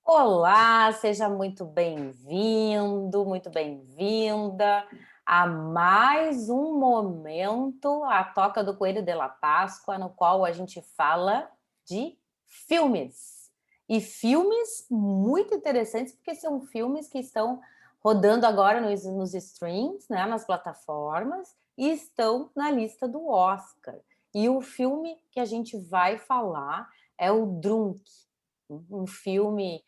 Olá, seja muito bem-vindo, muito bem-vinda a mais um momento, a Toca do Coelho de la Páscoa, no qual a gente fala de filmes. E filmes muito interessantes, porque são filmes que estão rodando agora nos streams, né, nas plataformas, e estão na lista do Oscar. E o filme que a gente vai falar é o Drunk, um filme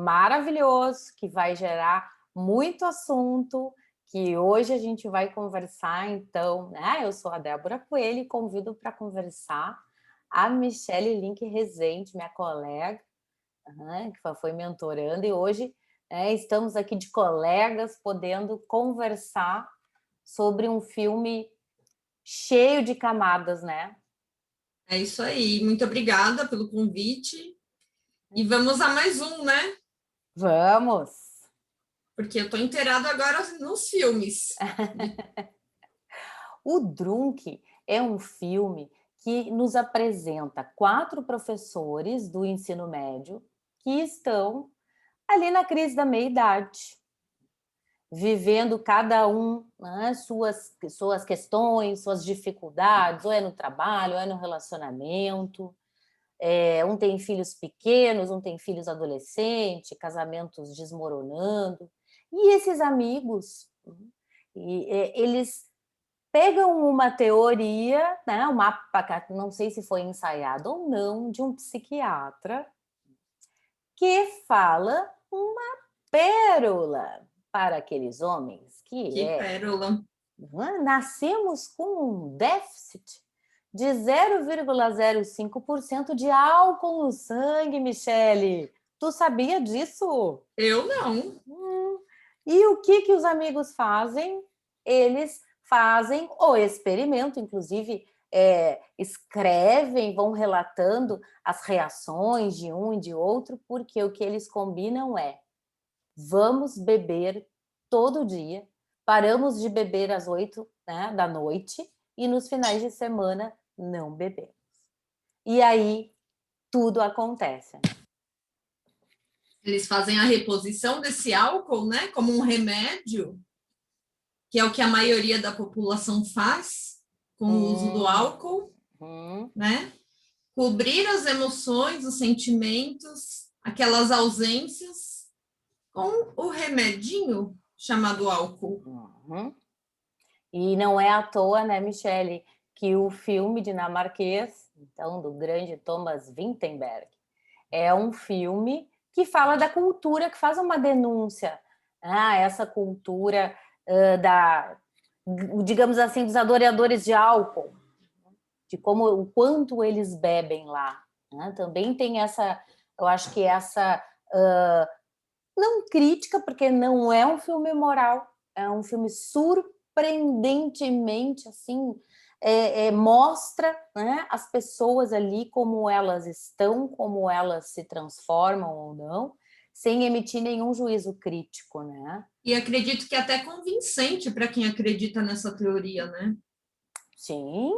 maravilhoso, que vai gerar muito assunto, que hoje a gente vai conversar. Então, né, eu sou a Débora Coelho e convido para conversar a Michele Link Rezende, minha colega, que foi mentorando, e hoje estamos aqui de colegas, podendo conversar sobre um filme cheio de camadas, né? É isso aí. Muito obrigada pelo convite. E vamos a mais um, né? Vamos! Porque eu estou inteirada agora nos filmes. O Drunk é um filme que nos apresenta 4 professores do ensino médio que estão ali na crise da meia-idade, vivendo cada um, né, suas questões, suas dificuldades, ou é no trabalho, ou é no relacionamento. Um tem filhos pequenos, um tem filhos adolescentes, casamentos desmoronando. E esses amigos, eles pegam uma teoria, né, um mapa, não sei se foi ensaiado ou não, de um psiquiatra que fala uma pérola para aqueles homens, que Que é: pérola. nascemos com um déficit de 0,05% de álcool no sangue, Michele. Tu sabia disso? Eu não. E o que os amigos fazem? Eles fazem o experimento, inclusive escrevem, vão relatando as reações de um e de outro, porque o que eles combinam é: vamos beber todo dia, paramos de beber às 8, né, da noite, e nos finais de semana não bebemos. E aí tudo acontece. Eles fazem a reposição desse álcool, né? Como um remédio, que é o que a maioria da população faz com o uso do álcool, Hum. né? Cobrir as emoções, os sentimentos, aquelas ausências com o remedinho chamado álcool. Uhum. E não é à toa, né, Michele, que o filme dinamarquês, então, do grande Thomas Vinterberg, é um filme que fala da cultura, que faz uma denúncia. Essa cultura digamos assim, dos adoradores de álcool, de como o quanto eles bebem lá. Né? Também tem essa, eu acho que essa não crítica, porque não é um filme moral, é um filme surpreendentemente assim, mostra, né, as pessoas ali como elas estão, como elas se transformam ou não, sem emitir nenhum juízo crítico, né? E acredito que é até convincente para quem acredita nessa teoria, né? Sim,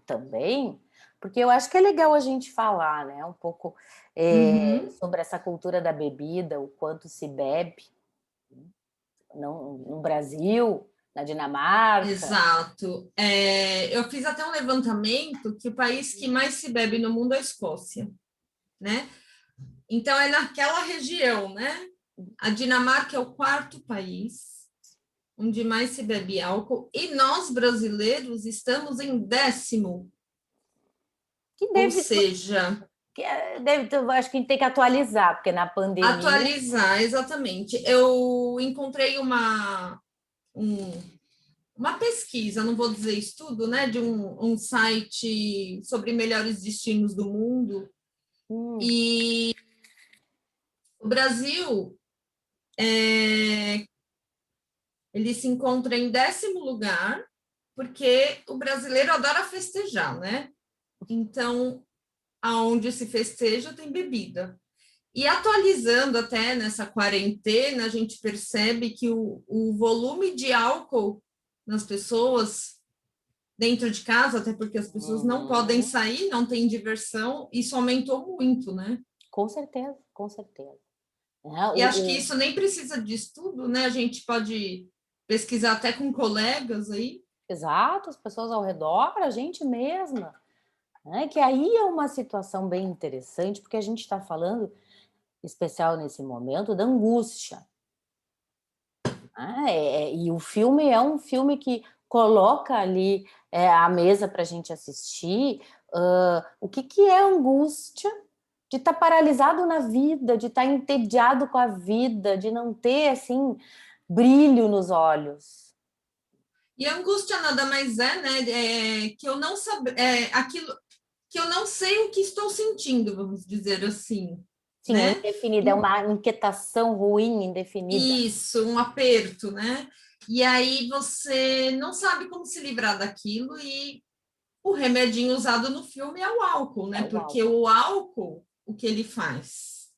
também, porque eu acho que é legal a gente falar, né, um pouco Uhum. sobre essa cultura da bebida, o quanto se bebe, no Brasil, na Dinamarca. Exato. Eu fiz até um levantamento que o país que mais se bebe no mundo é a Escócia, né? Então é naquela região, né? A Dinamarca é o quarto país onde mais se bebe álcool e nós brasileiros estamos em 10º, Que ou deve, seja, acho que a gente tem que atualizar, porque na pandemia. atualizar exatamente. Eu encontrei um, uma pesquisa, não vou dizer estudo, né, de um site sobre melhores destinos do mundo. Hum, E o Brasil, ele se encontra em 10º lugar, porque o brasileiro adora festejar, né? Então, aonde se festeja tem bebida. E atualizando até nessa quarentena, a gente percebe que o volume de álcool nas pessoas dentro de casa, até porque as pessoas não podem uhum. sair, não tem diversão, isso aumentou muito, né? Com certeza, com certeza. Né? E acho que isso nem precisa de estudo, né? A gente pode pesquisar até com colegas aí. Exato, as pessoas ao redor, a gente mesma. Né? Que aí é uma situação bem interessante, porque a gente está falando, especial nesse momento, da angústia. Né? E o filme é um filme que coloca ali a mesa para a gente assistir o que é angústia de estar paralisado na vida, de estar entediado com a vida, de não ter assim brilho nos olhos. E a angústia nada mais é, né? Que eu não aquilo que eu não sei o que estou sentindo, vamos dizer assim, Sim, é né? indefinida, é uma inquietação ruim indefinida. Isso, um aperto, né? E aí você não sabe como se livrar daquilo e o remedinho usado no filme é o álcool, É né? o Porque álcool. o álcool, o que ele faz?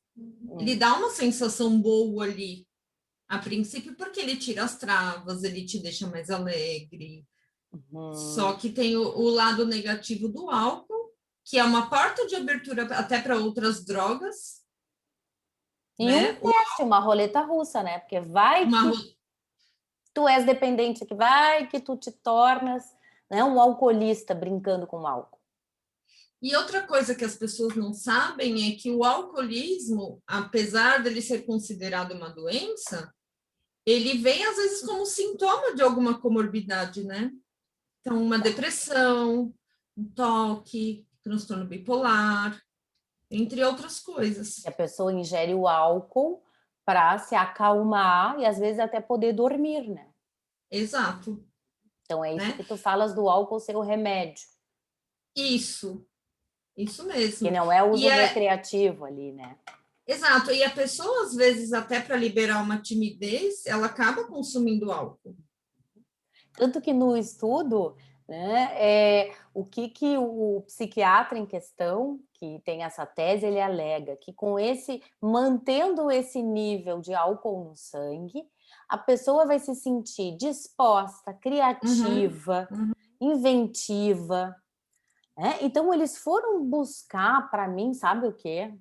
Ele dá uma sensação boa ali, a princípio, porque ele tira as travas, ele te deixa mais alegre. Só que tem o lado negativo do álcool, que é uma porta de abertura até para outras drogas, E um né? teste, uma roleta russa, né? Porque vai Uma, que tu és dependente, que vai que tu te tornas, né, um alcoolista brincando com álcool. e outra coisa que as pessoas não sabem é que o alcoolismo, apesar dele ser considerado uma doença, ele vem às vezes como sintoma de alguma comorbidade, né? Então, uma depressão, um toque, transtorno bipolar, entre outras coisas. E a pessoa ingere o álcool para se acalmar e às vezes até poder dormir, né? Exato, Então é isso né? que tu falas do álcool ser o remédio, Isso que mesmo. não é E uso é recreativo ali, né? exato, e a pessoa às vezes até para liberar uma timidez, ela acaba consumindo álcool. Tanto que no estudo, né, o que o psiquiatra em questão, que tem essa tese, ele alega que com mantendo esse nível de álcool no sangue, a pessoa vai se sentir disposta, Uhum, criativa, uhum. inventiva, né? Então eles foram buscar para mim, sabe o quê?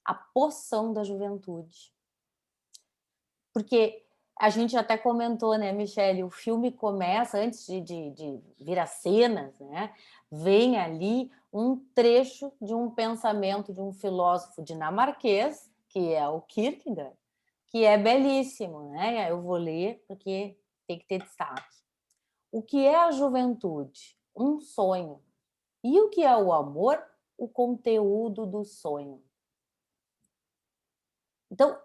A poção da juventude. Porque a gente até comentou, né, Michele? O filme começa, antes de vir as cenas, né? Vem ali um trecho de um pensamento de um filósofo dinamarquês, que é o Kierkegaard, que é belíssimo, né? Eu vou ler porque tem que ter destaque. O que é a juventude? Um sonho. E o que é o amor? O conteúdo do sonho. Então,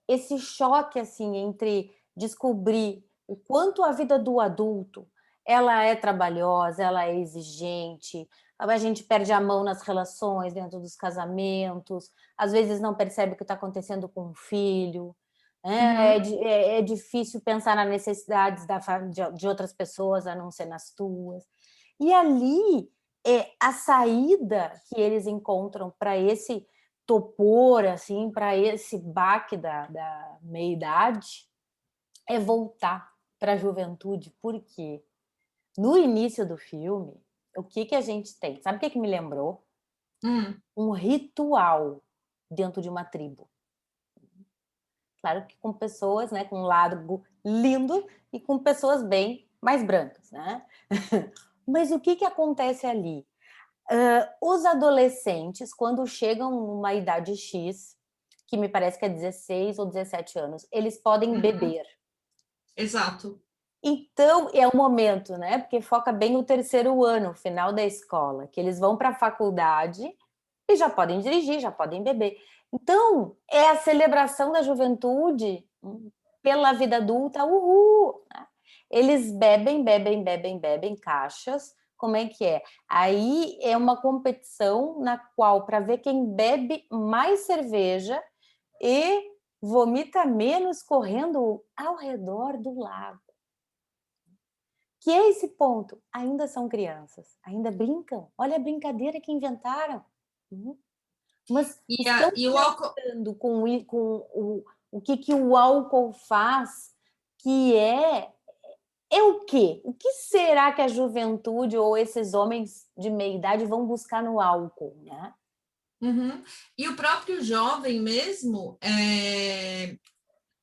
esse choque assim entre descobrir o quanto a vida do adulto ela é trabalhosa, ela é exigente, a gente perde a mão nas relações dentro dos casamentos, às vezes não percebe o que está acontecendo com o filho, Uhum. é difícil pensar nas necessidades de outras pessoas a não ser nas tuas. E ali a saída que eles encontram para esse topor, assim, para esse baque da meia-idade, é voltar para a juventude. Por quê? No início do filme, o que a gente tem? Sabe o que me lembrou? Um ritual dentro de uma tribo. Claro que com pessoas, né, com um largo lindo e com pessoas bem mais brancas, né? Mas o que acontece ali? Os adolescentes, quando chegam numa idade X, que me parece que é 16 ou 17 anos, eles podem Uhum. beber. Exato. Então, é o momento, né? Porque foca bem no terceiro ano, final da escola, que eles vão para a faculdade e já podem dirigir, já podem beber. Então, é a celebração da juventude pela vida adulta, uhul! Né? Eles bebem, bebem, bebem, bebem caixas. Como é que é? Aí é uma competição na qual, para ver quem bebe mais cerveja e vomita menos correndo ao redor do lago. Que é esse ponto? Ainda são crianças, ainda brincam. Olha a brincadeira que inventaram. Mas estão E o álcool. tratando com o que o álcool faz, que é o quê? O que será que a juventude ou esses homens de meia idade vão buscar no álcool, né? Uhum. E o próprio jovem mesmo,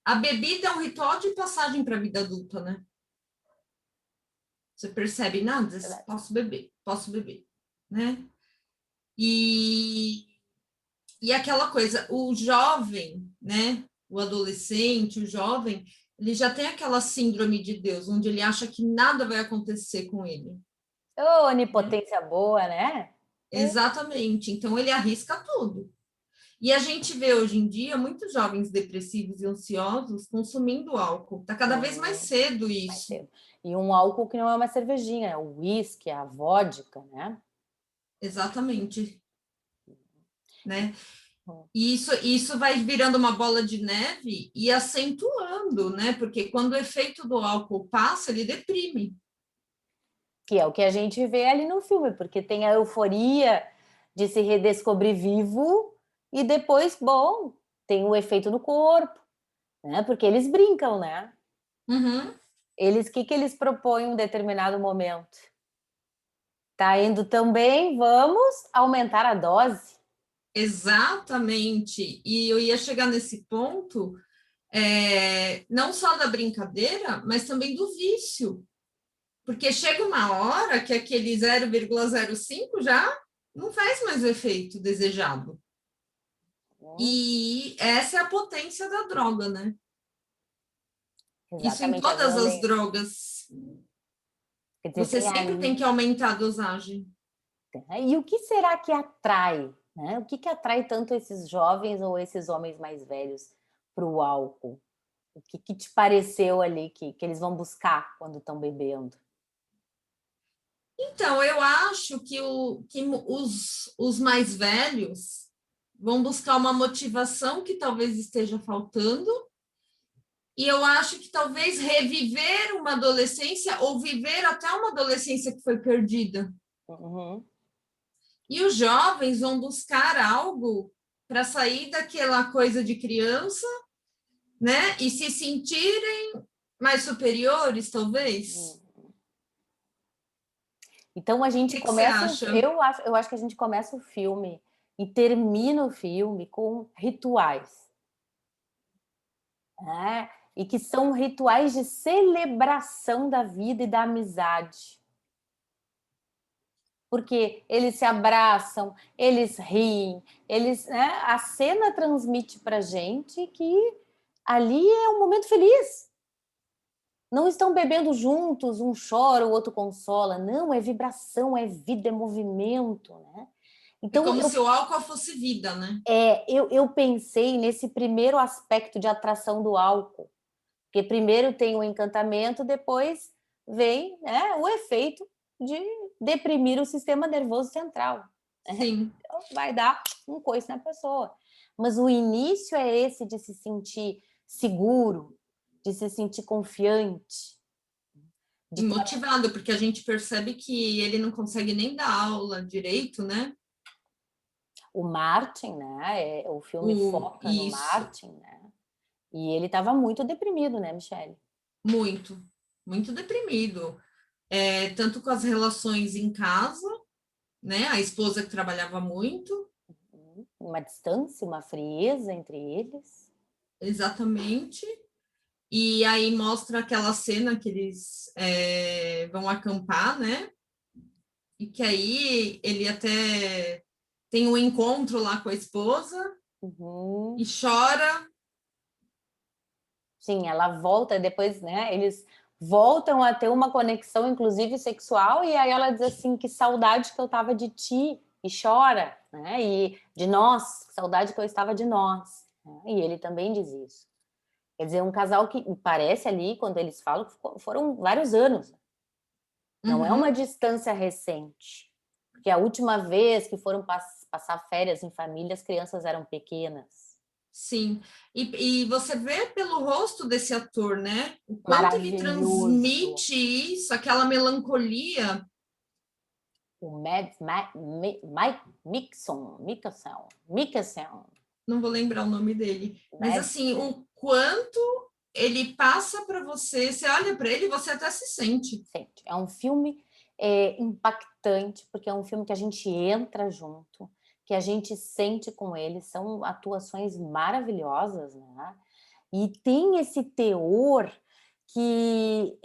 a bebida é um ritual de passagem para a vida adulta, né? Você percebe, nada, Verdade. posso beber, né? E, e aquela coisa, o jovem, né? O adolescente, o jovem, ele já tem aquela síndrome de Deus, onde ele acha que nada vai acontecer com ele. Ô, onipotência boa, né? Exatamente. Então ele arrisca tudo. E a gente vê hoje em dia muitos jovens depressivos e ansiosos consumindo álcool. Está cada vez mais cedo Mais isso. cedo. E um álcool que não é uma cervejinha, é o uísque, a vodka, né? Exatamente. Né? Hum. E isso vai virando uma bola de neve e acentuando, né? Porque quando o efeito do álcool passa, ele deprime. Que é o que a gente vê ali no filme, porque tem a euforia de se redescobrir vivo e depois, bom, tem o efeito no corpo, né? Porque eles brincam, né? Uhum. Eles, o que eles propõem em um determinado momento? Tá indo tão bem, vamos aumentar a dose. Exatamente. E eu ia chegar nesse ponto, não só da brincadeira, mas também do vício. Porque chega uma hora que aquele 0,05 já não faz mais o efeito desejado. E essa é a potência da droga, né? Isso em Exatamente, a todas as violência. drogas. Quer dizer, Você tem sempre tem ali. que aumentar a dosagem. E o que será que atrai? Né? O que atrai tanto esses jovens ou esses homens mais velhos para o álcool? O que te pareceu ali que eles vão buscar quando estão bebendo? Então, eu acho que os mais velhos vão buscar uma motivação que talvez esteja faltando, e eu acho que talvez reviver uma adolescência ou viver até uma adolescência que foi perdida. Uhum. E os jovens vão buscar algo para sair daquela coisa de criança, né? E se sentirem mais superiores, talvez. Então a O gente que que você começa, acha? eu acho que a gente começa o filme e termina o filme com rituais, né? E que são rituais de celebração da vida e da amizade. Porque eles se abraçam, eles riem, eles, né? A cena transmite para gente que ali é um momento feliz. Não estão bebendo juntos, um chora, o outro consola. Não, é vibração, é vida, é movimento, né? É Então como se o álcool fosse vida, né? eu pensei nesse primeiro aspecto de atração do álcool, porque primeiro tem o encantamento, depois vem, né, o efeito de deprimir o sistema nervoso central. Sim. Então, vai dar um coice na pessoa. Mas o início é esse de se sentir seguro, de se sentir confiante, de ter Motivado, porque a gente percebe que ele não consegue nem dar aula direito, né? o Martin, né? O filme foca no Isso, Martin, né? E ele estava muito deprimido, né, Michele? muito, muito deprimido. Tanto com as relações em casa, né? A esposa que trabalhava muito, Uma distância, uma frieza entre eles. exatamente. E aí mostra aquela cena que eles vão acampar, né? E que aí ele até tem um encontro lá com a esposa Uhum. e chora. Sim, ela volta depois, né? Eles voltam a ter uma conexão, inclusive sexual, e aí ela diz assim: que saudade que eu tava de ti, e chora, né? E de nós, que saudade que eu estava de nós. Né? E ele também diz isso. Quer dizer, um casal que parece ali, quando eles falam, que foram vários anos. Não é uma Uhum. distância recente. Porque a última vez que foram passar férias em família, as crianças eram pequenas. Sim, e você vê pelo rosto desse ator, né? O quanto ele Maravilhoso. transmite isso, aquela melancolia. O Mike Mikkelsen, Não vou lembrar o nome dele, mas Mads, assim, o quanto ele passa para você, você olha para ele e você até se sente. sente. É um filme impactante, porque é um filme que a gente entra junto, que a gente sente com eles, são atuações maravilhosas, né? E tem esse teor que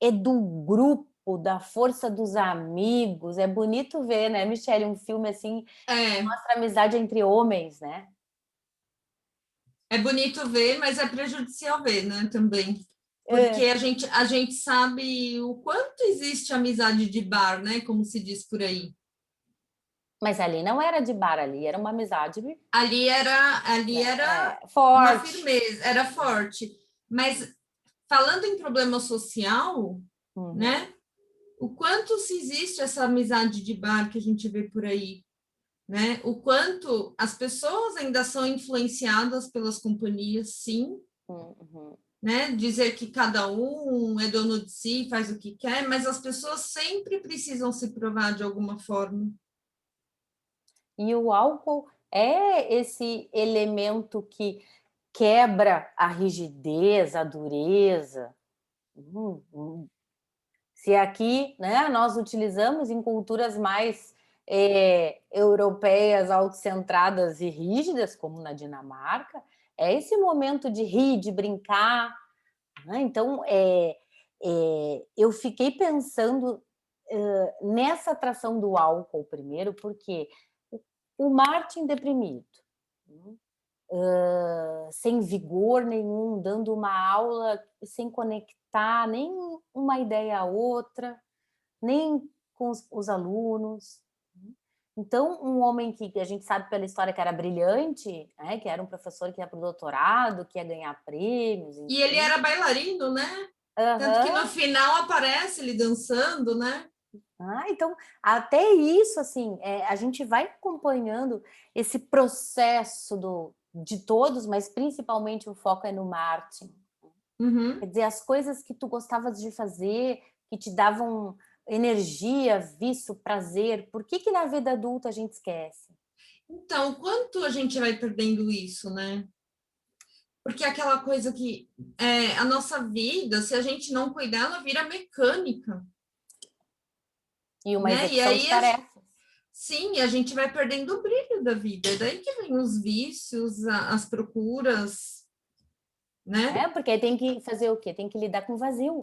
é do grupo, da força dos amigos. É bonito ver, né, Michele, um filme assim que É, mostra a amizade entre homens, né? é bonito ver, mas é prejudicial ver, né, também. Porque É. a gente sabe o quanto existe amizade de bar, né, como se diz por aí. Mas ali não era de bar, ali era uma amizade, Ali era uma forte. firmeza, era forte. Mas falando em problema social, Uhum. né? O quanto se existe essa amizade de bar que a gente vê por aí, né? O quanto as pessoas ainda são influenciadas pelas companhias, sim, Uhum. né? Dizer que cada um é dono de si, faz o que quer, mas as pessoas sempre precisam se provar de alguma forma. E o álcool é esse elemento que quebra a rigidez, a dureza. Hum. Se aqui, né, nós utilizamos em culturas mais europeias, autocentradas e rígidas, como na Dinamarca, é esse momento de rir, de brincar, né? Então, eu fiquei pensando nessa atração do álcool primeiro, porque o Martin deprimido, né? Sem vigor nenhum, dando uma aula sem conectar nem uma ideia a outra, nem com os alunos. Então, um homem que a gente sabe pela história que era brilhante, né, que era um professor que ia para o doutorado, que ia ganhar prêmios, E ele enfim. era bailarino, né? Tanto que no Aham. final aparece ele dançando, né? Então, até isso, assim, a gente vai acompanhando esse processo de todos, mas principalmente o foco é no Martin. Quer Uhum. dizer, as coisas que tu gostavas de fazer, que te davam energia, vício, prazer, por que que na vida adulta a gente esquece? Então, quanto a gente vai perdendo isso, né? Porque é aquela coisa que a nossa vida, se a gente não cuidar, ela vira mecânica, E uma né? E execução de aí, tarefas. sim, a gente vai perdendo o brilho da vida. É daí que vem os vícios, as procuras, né? Porque aí tem que fazer o quê? Tem que lidar com o vazio.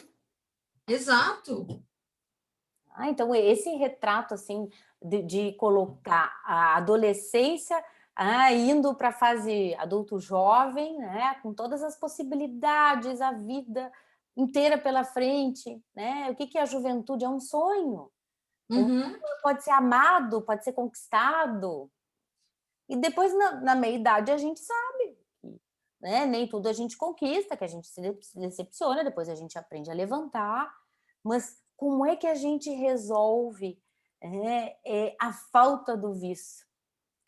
Exato. Então esse retrato assim de colocar a adolescência indo para a fase adulto jovem, né, com todas as possibilidades, a vida inteira pela frente, né? O que que é a juventude? É um sonho. Uhum. Pode ser amado, pode ser conquistado. E depois na meia idade a gente sabe, né? Nem tudo a gente conquista, que a gente se decepciona, depois a gente aprende a levantar. Mas como é que a gente resolve a falta do vício?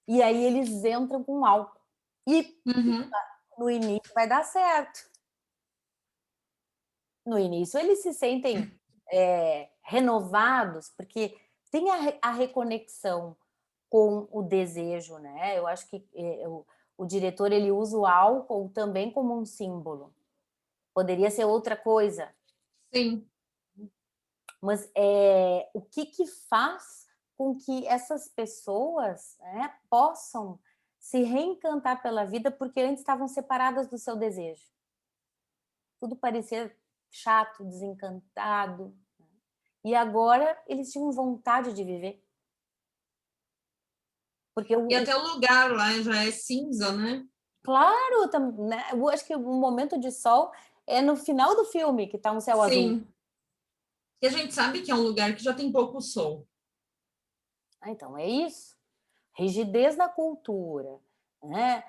E aí eles entram com álcool. E Uhum. no início vai dar certo. No início eles se sentem renovados, porque tem a reconexão com o desejo, né? Eu acho que o diretor ele usa o álcool também como um símbolo. Poderia ser outra coisa, Sim. mas o que que faz com que essas pessoas, né, possam se reencantar pela vida, porque antes estavam separadas do seu desejo. Tudo parecia chato, desencantado, e agora eles tinham vontade de viver. Porque E até o lugar lá já é cinza, né? claro, né, eu acho que o momento de sol é no final do filme, que está um céu azul. Sim. E a gente sabe que é um lugar que já tem pouco sol. Então é isso. Rigidez da cultura, né?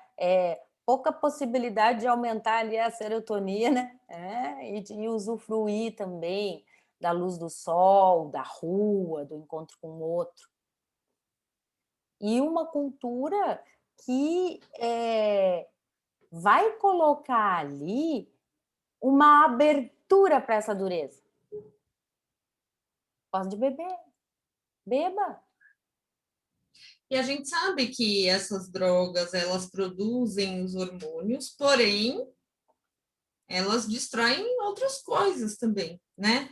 Pouca possibilidade de aumentar ali a serotonina, né? E usufruir também da luz do sol, da rua, do encontro com o outro. E uma cultura que vai colocar ali uma abertura para essa dureza. Pode beber, beba. E a gente sabe que essas drogas, elas produzem os hormônios, porém, elas distraem outras coisas também, né?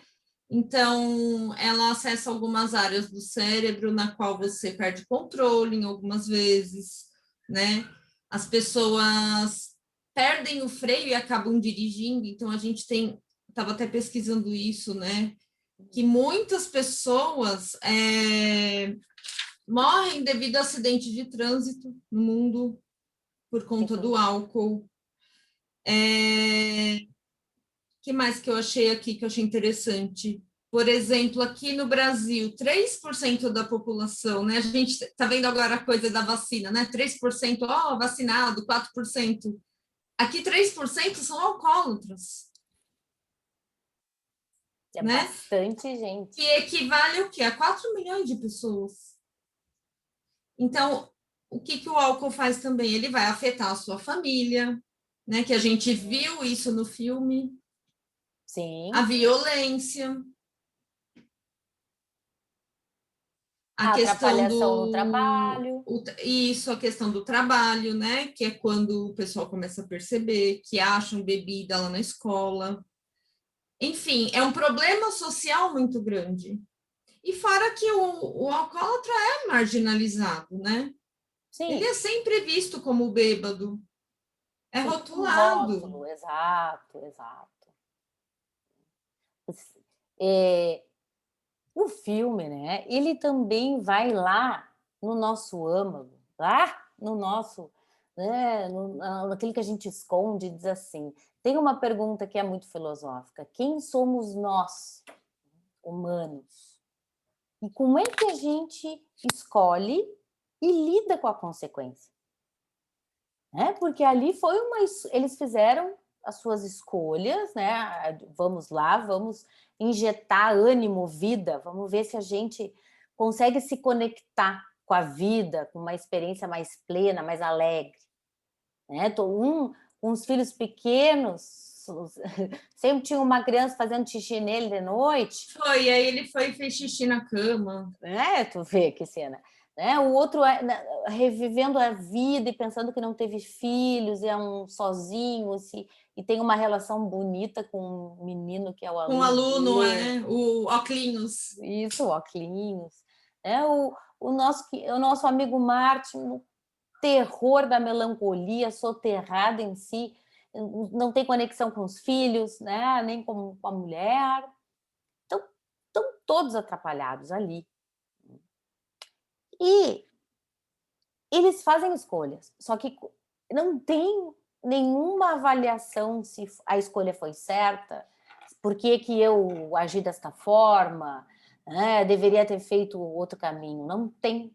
Então, ela acessa algumas áreas do cérebro na qual você perde controle em algumas vezes, né? As pessoas perdem o freio e acabam dirigindo, então a gente estava até pesquisando isso, né? Que muitas pessoas morrem devido a acidente de trânsito no mundo por conta do álcool. Que mais que eu achei aqui que eu achei interessante? Por exemplo, aqui no Brasil, 3% da população, né? A gente está vendo agora a coisa da vacina, né? 3%, vacinado, 4%. Aqui, 3% são alcoólatras. É Né? bastante gente. Que equivale ao quê? A 4 milhões de pessoas. Então, o que o álcool faz também? Ele vai afetar a sua família, né? Que a gente viu isso no filme. Sim. A violência. A questão no trabalho. Isso, a questão do trabalho, né? Que é quando o pessoal começa a perceber que acham bebida lá na escola. Enfim, é um problema social muito grande. E fora que o alcoólatra é marginalizado, né? Sim. Ele é sempre visto como bêbado. É Sim, rotulado. Um rótulo, exato. O filme, né? Ele também vai lá no nosso âmago, lá no nosso, né? Naquilo que a gente esconde, diz assim. Tem uma pergunta que é muito filosófica: quem somos nós, humanos? E como é que a gente escolhe e lida com a consequência? Né? Porque ali foi eles fizeram as suas escolhas, né? Vamos lá, vamos injetar ânimo, vida, vamos ver se a gente consegue se conectar com a vida, com uma experiência mais plena, mais alegre. Né? Com os filhos pequenos, sempre tinha uma criança fazendo xixi nele de noite. Foi, aí ele foi e fez xixi na cama. Tu vê que cena. Né? O outro revivendo a vida e pensando que não teve filhos, é um sozinho, e tem uma relação bonita com um menino que é o aluno. Com o aluno, o Oclinhos. Isso, o Oclinhos. O nosso amigo Martin, no terror da melancolia, soterrado em si, não tem conexão com os filhos, né? Nem com a mulher. Então, estão todos atrapalhados ali. E eles fazem escolhas, só que não tem nenhuma avaliação se a escolha foi certa, por que eu agi desta forma, né? Deveria ter feito outro caminho. Não tem.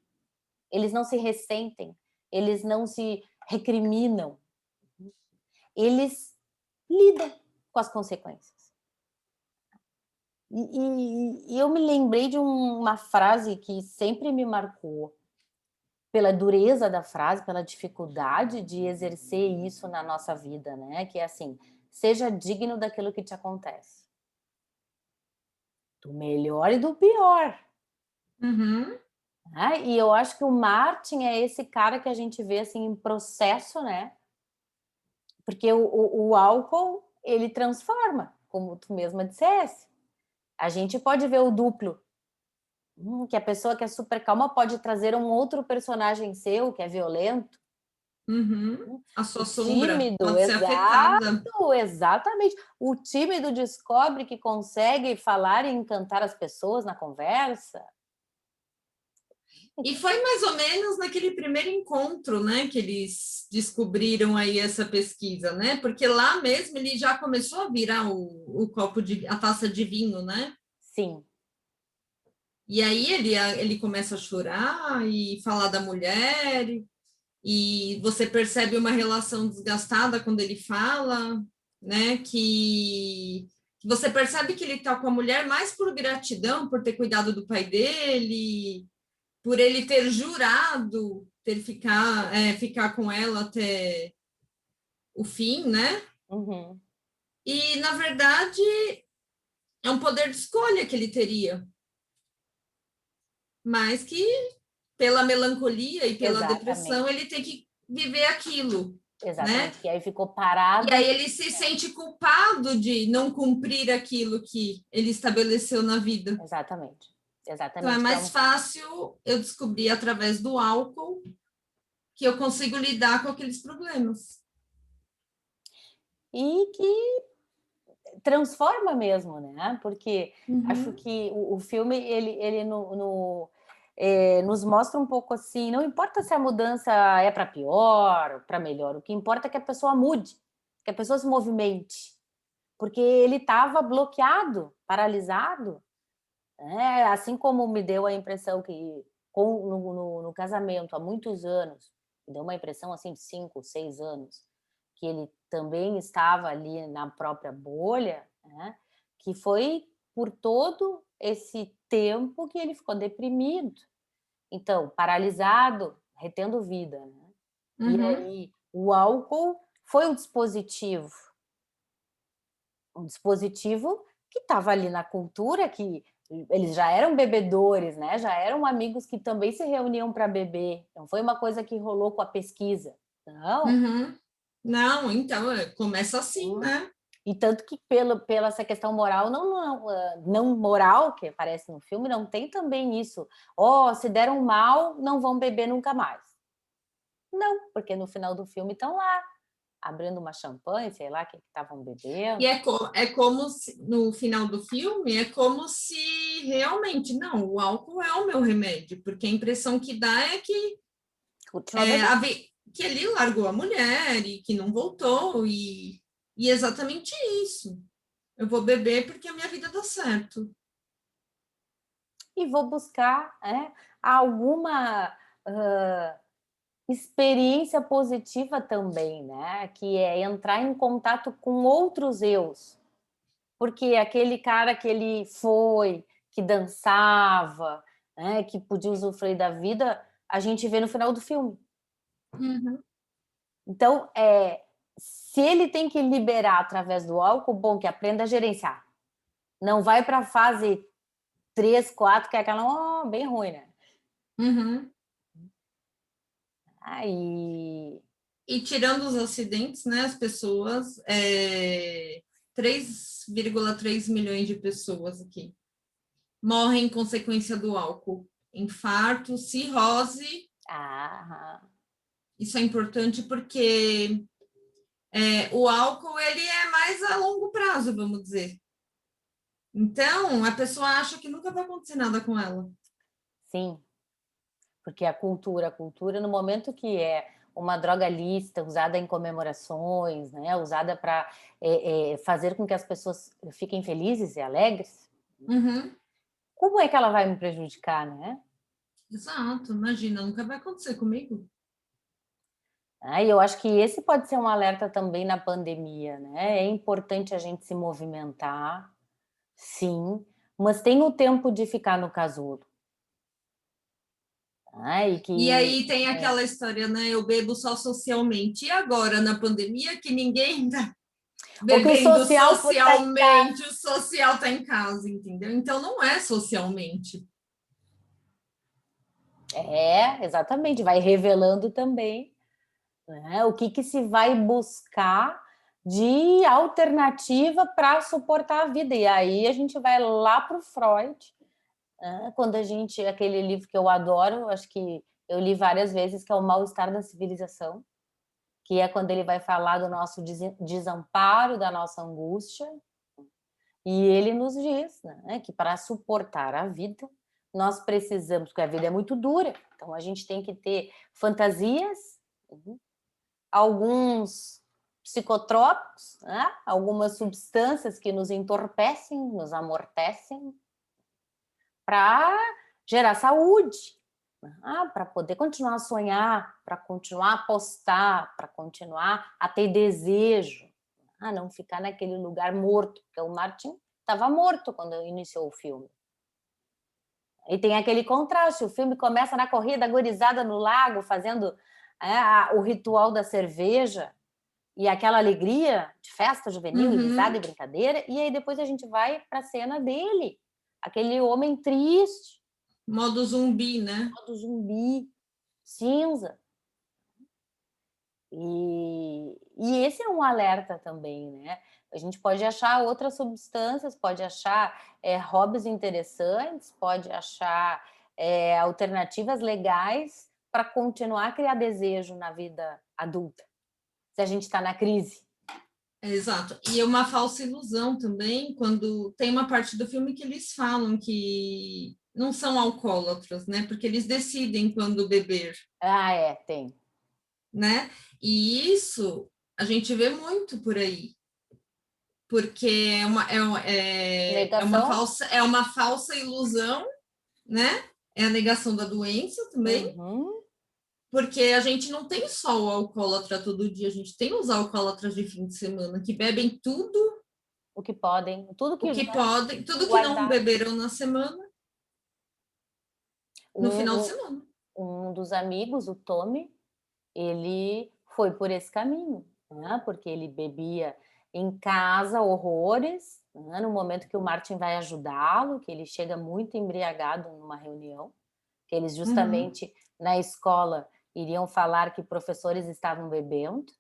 Eles não se ressentem, eles não se recriminam, eles lidam com as consequências. E eu me lembrei de uma frase que sempre me marcou, pela dureza da frase, pela dificuldade de exercer isso na nossa vida, né? Que é assim: seja digno daquilo que te acontece. Do melhor e do pior. Uhum. Né? E eu acho que o Martin é esse cara que a gente vê assim em processo, né? Porque o álcool, ele transforma, como tu mesma dissesse. A gente pode ver o duplo, que a pessoa que é super calma pode trazer um outro personagem seu, que é violento. Uhum. A sua O sombra tímido, pode ser afetada. exatamente. O tímido descobre que consegue falar e encantar as pessoas na conversa. E foi mais ou menos naquele primeiro encontro, né, que eles descobriram aí essa pesquisa, né? Porque lá mesmo ele já começou a virar o a taça de vinho, né? Sim. E aí ele começa a chorar e falar da mulher, e você percebe uma relação desgastada quando ele fala, né? Que você percebe que ele está com a mulher mais por gratidão, por ter cuidado do pai dele, por ele ter jurado ficar com ela até o fim, né? Uhum. E, na verdade, é um poder de escolha que ele teria, mas que, pela melancolia e pela depressão, ele tem que viver aquilo. Exatamente, né? que aí ficou E parado. aí ele se sente culpado de não cumprir aquilo que ele estabeleceu na vida. Exatamente, Então é exatamente, que é mais fácil eu descobrir através do álcool que eu consigo lidar com aqueles problemas. e que transforma mesmo, né? Porque acho Uhum, que o filme ele nos mostra um pouco assim, não importa se a mudança é para pior, para melhor, o que importa é que a pessoa mude, que a pessoa se movimente, porque ele estava bloqueado, paralisado, né? Assim como me deu a impressão que no casamento há muitos anos, me deu uma impressão assim de 5, 6 anos, que ele também estava ali na própria bolha, né? Que foi por todo esse tempo que ele ficou deprimido, então paralisado, retendo vida, né? E uhum, aí o álcool foi um dispositivo que estava ali na cultura, que eles já eram bebedores, né? Já eram amigos que também se reuniam para beber. Não foi uma coisa que rolou com a pesquisa, não. uhum. Não, então começa assim, Hum. né? E tanto que pela essa questão moral, não moral, que aparece no filme, não tem também isso. Ó, se deram mal, não vão beber nunca mais. Não, porque no final do filme estão lá, abrindo uma champanhe, sei lá o que estavam E bebendo. é como se, no final do filme, é como se realmente, não, o álcool é o meu remédio, porque a impressão que dá é que, Continua bebendo. que ele largou a mulher e que não voltou, e exatamente isso. Eu vou beber porque a minha vida dá certo. E vou buscar, alguma experiência positiva também, né? Que é entrar em contato com outros eus, porque aquele cara que ele foi, que dançava, né? Que podia usufruir da vida, a gente vê no final do filme. Uhum. Então, se ele tem que liberar através do álcool, bom, que aprenda a gerenciar. Não vai para a fase 3, 4, que é aquela bem ruim, né? Uhum. Aí, E tirando os acidentes, né, as pessoas, 3,3 milhões de pessoas aqui morrem em consequência do álcool. Infarto, cirrose, ah, isso é importante porque o álcool ele é mais a longo prazo, vamos dizer. Então, a pessoa acha que nunca vai acontecer nada com ela. sim, porque a cultura no momento que é uma droga lícita, usada em comemorações, né, usada para fazer com que as pessoas fiquem felizes e alegres, Uhum, como é que ela vai me prejudicar, né? exato, imagina, nunca vai acontecer comigo. E eu acho que esse pode ser um alerta também na pandemia, né? É importante a gente se movimentar, sim, mas tem o tempo de ficar no casulo. E E que aí tem aquela história, né? Eu bebo só socialmente. E agora, na pandemia, que ninguém tá o que o bebendo social está em casa. socialmente, o social tá em casa, entendeu? Então não é socialmente. Exatamente, vai revelando também, né, o que se vai buscar de alternativa para suportar a vida. E aí a gente vai lá para o Freud, né, quando aquele livro que eu adoro, acho que eu li várias vezes, que é O Mal-Estar da Civilização, que é quando ele vai falar do nosso desamparo, da nossa angústia, e ele nos diz, né, que para suportar a vida, nós precisamos, porque a vida é muito dura, então a gente tem que ter fantasias, alguns psicotrópicos, né, algumas substâncias que nos entorpecem, nos amortecem, para gerar saúde, para poder continuar a sonhar, para continuar a apostar, para continuar a ter desejo, não ficar naquele lugar morto, porque o Martin estava morto quando iniciou o filme. E tem aquele contraste, o filme começa na corrida, gurizada no lago, fazendo o ritual da cerveja, e aquela alegria de festa juvenil, e risada Uhum. e brincadeira, e aí depois a gente vai para a cena dele, aquele homem triste, Modo zumbi, né? do zumbi, cinza. E esse é um alerta também, né? A gente pode achar outras substâncias, pode achar hobbies interessantes, pode achar alternativas legais para continuar a criar desejo na vida adulta, se a gente está na crise. Exato. E é uma falsa ilusão também, quando tem uma parte do filme que eles falam que não são alcoólatras, né? Porque eles decidem quando beber, Ah, tem. né? E isso a gente vê muito por aí, porque Negação? é uma falsa ilusão, né? É a negação da doença também, Uhum. porque a gente não tem só o alcoólatra todo dia, a gente tem os alcoólatras de fim de semana que bebem tudo O que podem, tudo o que, que né, podem, tudo que não guardar. beberam na semana, no final de Um, semana. um dos amigos, o Tommy, ele foi por esse caminho, né? Porque ele bebia em casa horrores, né? No momento que o Martin vai ajudá-lo, que ele chega muito embriagado numa reunião, que eles Uhum. justamente na escola iriam falar que professores estavam bebendo,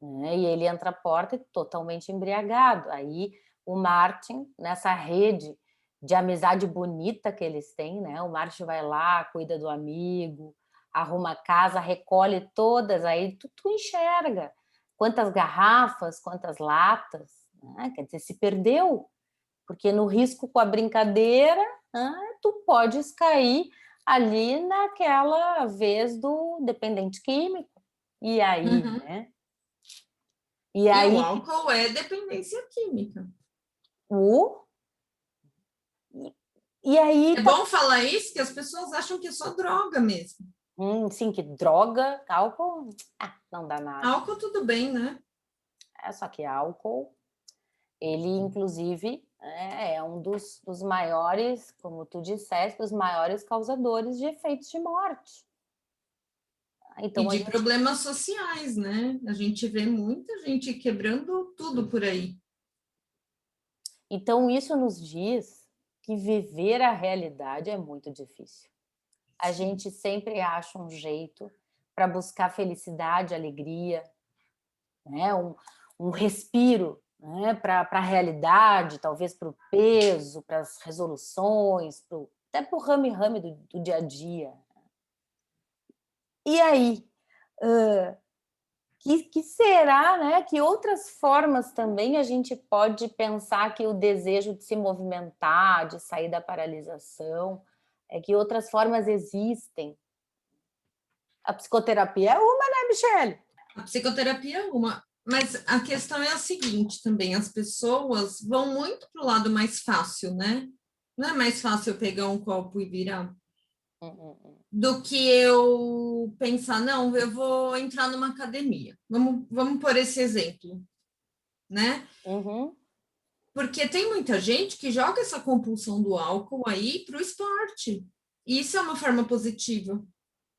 né? E ele entra à porta totalmente embriagado. Aí o Martin, nessa rede de amizade bonita que eles têm, né? O Martin vai lá, cuida do amigo, arruma a casa, recolhe todas, aí tu enxerga quantas garrafas, quantas latas, né? Quer dizer, se perdeu, porque no risco com a brincadeira, né, tu podes cair ali naquela vez do dependente químico. E aí, Uhum. né? E E o aí álcool é dependência química. o e aí É tá, bom falar isso, que as pessoas acham que é só droga mesmo. sim, que droga, álcool, não dá nada. Álcool tudo bem, né? É só que álcool, ele inclusive é um dos maiores, como tu disseste, dos maiores causadores de efeitos de morte. E Então a de gente, problemas sociais, né? A gente vê muita gente quebrando tudo por aí. então isso nos diz que viver a realidade é muito difícil. A gente sempre acha um jeito para buscar felicidade, alegria, né? Um respiro, né? Para a realidade, talvez para o peso, para as resoluções, até para o rame-rame do dia a dia. E aí, que será, né? Que outras formas também a gente pode pensar que o desejo de se movimentar, de sair da paralisação, que outras formas existem. A psicoterapia é uma, né, Michele? A psicoterapia é uma. Mas a questão é a seguinte também: as pessoas vão muito para o lado mais fácil, né? Não é mais fácil eu pegar um copo e virar do que eu pensar, não, eu vou entrar numa academia. Vamos por esse exemplo, né? Uhum. Porque tem muita gente que joga essa compulsão do álcool aí para o esporte. E isso é uma forma positiva.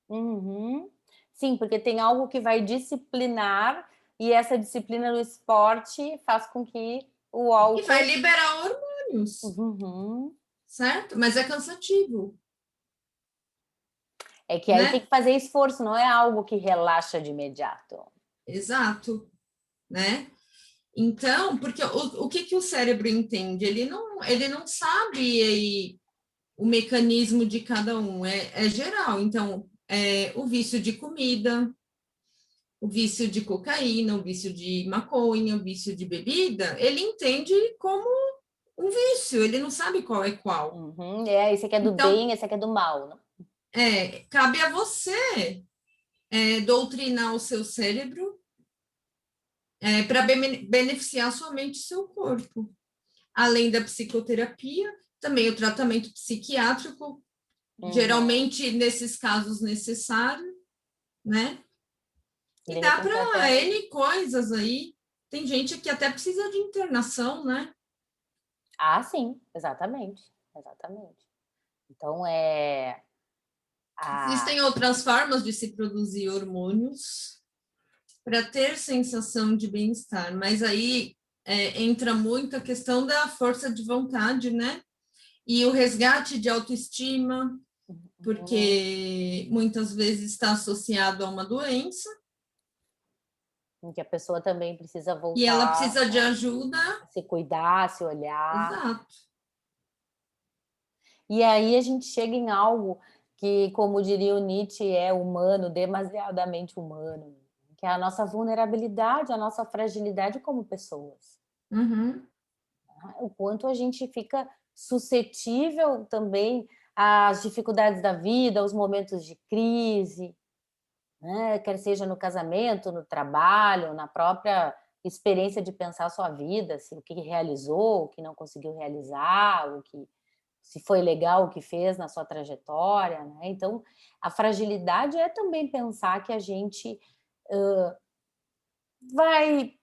Uhum. Sim, porque tem algo que vai disciplinar e essa disciplina no esporte faz com que o E vai álcool. liberar hormônios, Uhum. certo? Mas é cansativo, É que aí tem né? que fazer esforço, não é algo que relaxa de imediato. Exato, né? Então, porque o que o cérebro entende? Ele não sabe aí, o mecanismo de cada um, é geral. Então, o vício de comida, o vício de cocaína, o vício de maconha, o vício de bebida, ele entende como um vício, ele não sabe qual é qual. Uhum. Esse aqui é do Então, bem, esse aqui é do mal. Não? cabe a você doutrinar o seu cérebro para beneficiar somente o seu corpo. Além da psicoterapia, também o tratamento psiquiátrico, Uhum. geralmente nesses casos necessário, né? E De dá repente para até. N coisas aí. Tem gente que até precisa de internação, né? Ah, sim, exatamente. Exatamente. Então é. A... Existem outras formas de se produzir hormônios para ter sensação de bem-estar, mas aí entra muito a questão da força de vontade, né? E o resgate de autoestima, Uhum. porque muitas vezes está associado a uma doença, em que a pessoa também precisa E ela voltar precisa de ajuda. a se cuidar, a se olhar. Exato. E aí a gente chega em algo que, como diria o Nietzsche, é humano, demasiadamente humano, que é a nossa vulnerabilidade, a nossa fragilidade como pessoas. Uhum. O quanto a gente fica suscetível também às dificuldades da vida, aos momentos de crise, né? Quer seja no casamento, no trabalho, na própria experiência de pensar a sua vida, se o que realizou, o que não conseguiu realizar, o que se foi legal o que fez na sua trajetória, né? Então, a fragilidade é também pensar que a gente vai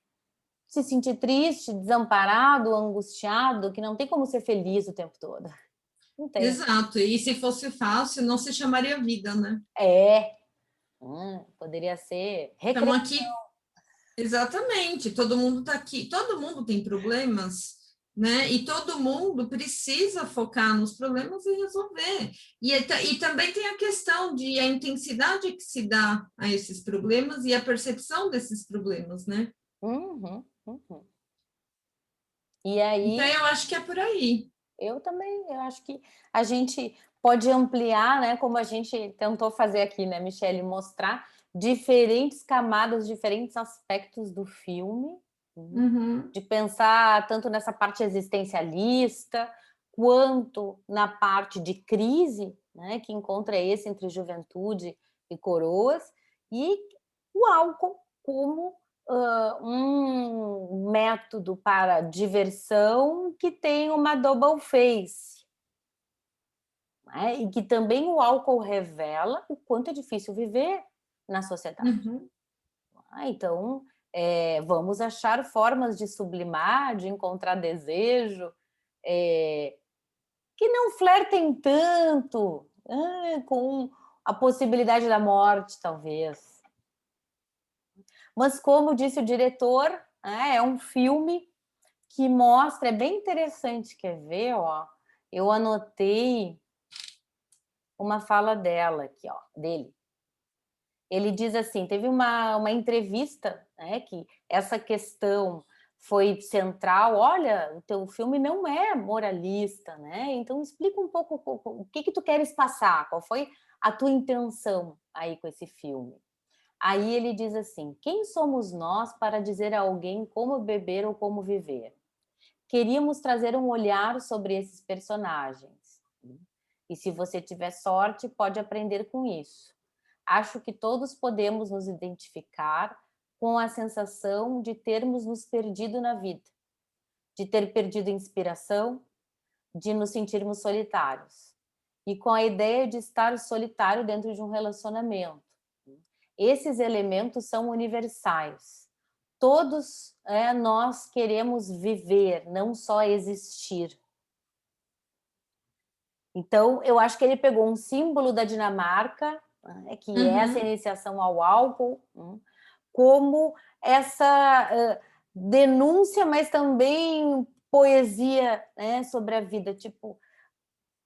se sentir triste, desamparado, angustiado, que não tem como ser feliz o tempo todo. Não tem. Exato. E se fosse fácil, não se chamaria vida, né? É, poderia ser Estamos recreação. aqui. Exatamente, todo mundo está aqui, todo mundo tem problemas, né? E todo mundo precisa focar nos problemas e resolver. E também tem a questão de a intensidade que se dá a esses problemas e a percepção desses problemas, né? Uhum, uhum. E Então, aí, eu acho que é por aí. eu também, eu acho que a gente pode ampliar, né, como a gente tentou fazer aqui, né, Michele, mostrar diferentes camadas, diferentes aspectos do filme, Uhum, de pensar tanto nessa parte existencialista, quanto na parte de crise, né, que encontra esse entre juventude e coroas, e o álcool como um método para diversão que tem uma double face, né? E que também o álcool revela o quanto é difícil viver na sociedade. uhum. Então, vamos achar formas de sublimar, de encontrar desejo, que não flertem tanto com a possibilidade da morte, talvez. Mas, como disse o diretor, é um filme que mostra, é bem interessante, quer ver, ó? Eu anotei uma fala dela aqui, ó, dele. Ele diz assim, teve uma entrevista, né, que essa questão foi central. Olha, o teu filme não é moralista, né? Então explica um pouco o que que tu queres passar, qual foi a tua intenção aí com esse filme. Aí ele diz assim: quem somos nós para dizer a alguém como beber ou como viver? Queríamos trazer um olhar sobre esses personagens. E se você tiver sorte, pode aprender com isso. Acho que todos podemos nos identificar com a sensação de termos nos perdido na vida, de ter perdido inspiração, de nos sentirmos solitários. E com a ideia de estar solitário dentro de um relacionamento. Esses elementos são universais. Todos nós queremos viver, não só existir. Então, eu acho que ele pegou um símbolo da Dinamarca, né, que é essa Uhum. iniciação ao álcool, como essa denúncia, mas também poesia, né, sobre a vida. Tipo,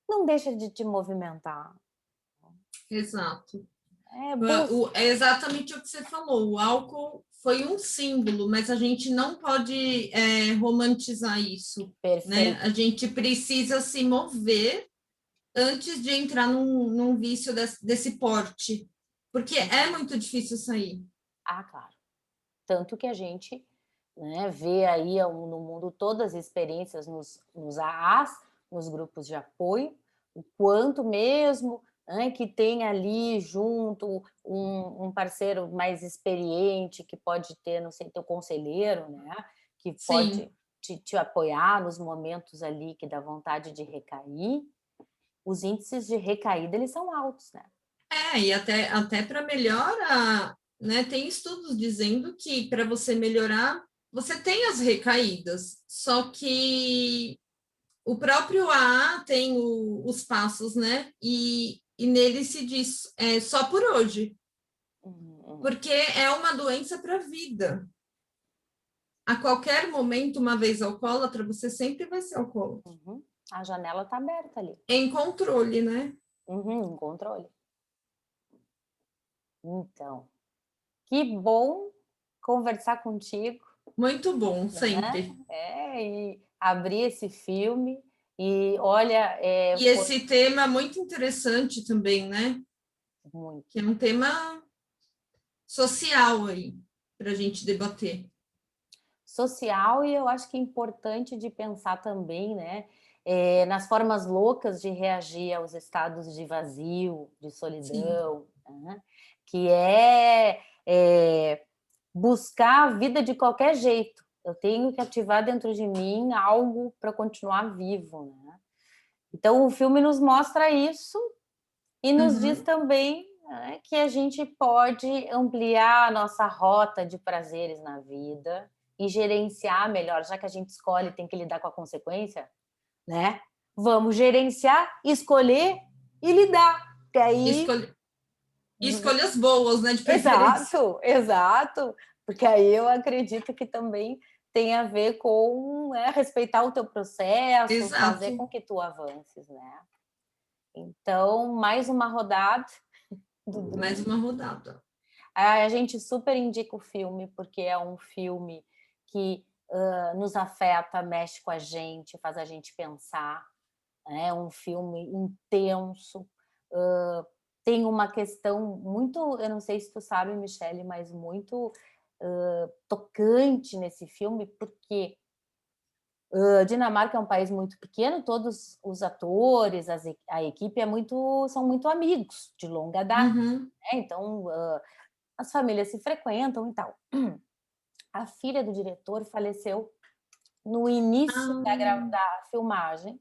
não deixa de te movimentar. Exato. Busca. É exatamente o que você falou. O álcool foi um símbolo, mas a gente não pode romantizar isso, né? Perfeito. A gente precisa se mover antes de entrar num vício desse porte, porque é muito difícil sair. Ah, claro. Tanto que a gente, né, vê aí no mundo todas as experiências nos AAs, nos grupos de apoio, o quanto mesmo, né, que tem ali junto um parceiro mais experiente, que pode ter, não sei, teu conselheiro, né, que pode Sim, te apoiar nos momentos ali que dá vontade de recair. Os índices de recaída, eles são altos, né? e até para melhora, né? Tem estudos dizendo que para você melhorar, você tem as recaídas, só que o próprio AA tem os passos, né? E nele se diz só por hoje, Uhum, porque é uma doença para a vida. A qualquer momento, uma vez alcoólatra, você sempre vai ser alcoólatra. uhum. A janela está aberta ali. Em controle, né? Uhum, controle. Então, que bom conversar contigo, Muito bom, né? sempre. E abrir esse filme. E olha, E esse tema é muito interessante também, né? muito. Que é um tema social aí, para a gente debater. Social, e eu acho que é importante de pensar também, né? Nas formas loucas de reagir aos estados de vazio, de solidão, né? Que buscar a vida de qualquer jeito. Eu tenho que ativar dentro de mim algo para continuar vivo, né? Então, o filme nos mostra isso e nos diz também, né, que a gente pode ampliar a nossa rota de prazeres na vida e gerenciar melhor, já que a gente escolhe, tem que lidar com a consequência, né? Vamos gerenciar, escolher e lidar. Que aí Escolhas boas, né, de preferência. exato, porque aí eu acredito que também tem a ver com respeitar o teu processo, fazer Exato. com que tu avances, né? Então, mais uma rodada do Mais uma rodada. A gente super indica o filme, porque é um filme que nos afeta, mexe com a gente, faz a gente pensar. É um filme intenso. Tem uma questão muito, eu não sei se tu sabe, Michele, mas muito tocante nesse filme, porque a Dinamarca é um país muito pequeno, todos os atores, a equipe são muito amigos de longa data, né? Então as famílias se frequentam e tal. A filha do diretor faleceu no início da filmagem,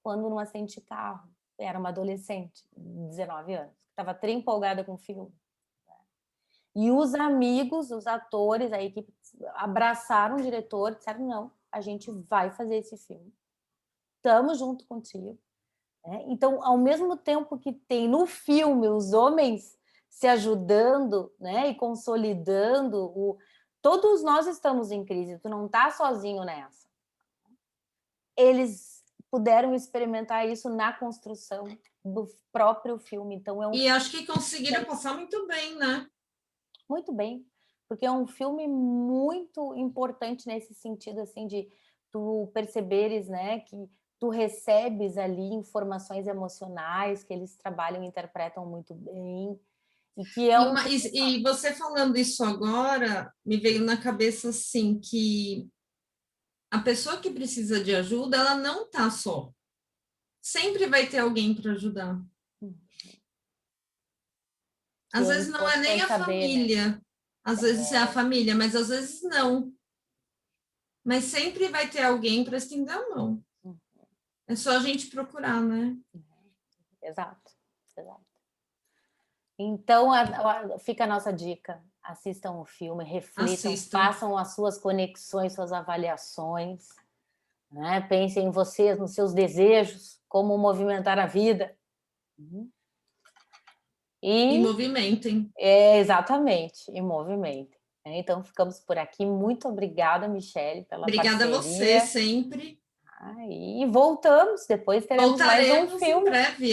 quando num acidente de carro. Era uma adolescente, 19 anos, que estava empolgada com o filme. E os amigos, os atores, a equipe abraçaram o diretor e disseram: não, a gente vai fazer esse filme. Estamos junto contigo. Então, ao mesmo tempo que tem no filme os homens se ajudando, né, e consolidando, todos nós estamos em crise, tu não está sozinho nessa. Eles puderam experimentar isso na construção do próprio filme. Então E acho que conseguiram passar muito bem, né? Muito bem, porque é um filme muito importante nesse sentido, assim, de tu perceberes, né, que tu recebes ali informações emocionais que eles trabalham e interpretam muito bem, e que é um... E você falando isso agora, me veio na cabeça, assim, que a pessoa que precisa de ajuda, ela não tá só. Sempre vai ter alguém para ajudar. Às vezes não é nem a saber, né? família. Às vezes é a família, mas às vezes não. Mas sempre vai ter alguém para estender a mão. É só a gente procurar, né? Exato. Então, fica a nossa dica. Assistam o filme, reflitam, Assistam. façam as suas conexões, suas avaliações, né? Pensem em vocês, nos seus desejos, como movimentar a vida. E movimentem. Exatamente, e movimentem. Então, ficamos por aqui. Muito obrigada, Michele, pela Obrigada a você parceria. sempre. E voltamos, depois teremos mais um Voltaremos em filme. breve,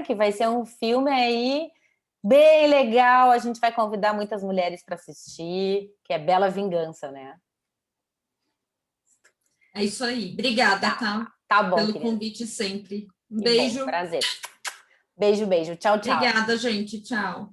Que vai ser um filme aí bem legal. A gente vai convidar muitas mulheres para assistir, que é Bela Vingança, né? É isso aí. Obrigada, tá? Tá bom, Pelo querida. convite sempre. Um Que bom, beijo. prazer. Beijo, beijo. Tchau, tchau. Obrigada, gente. Tchau.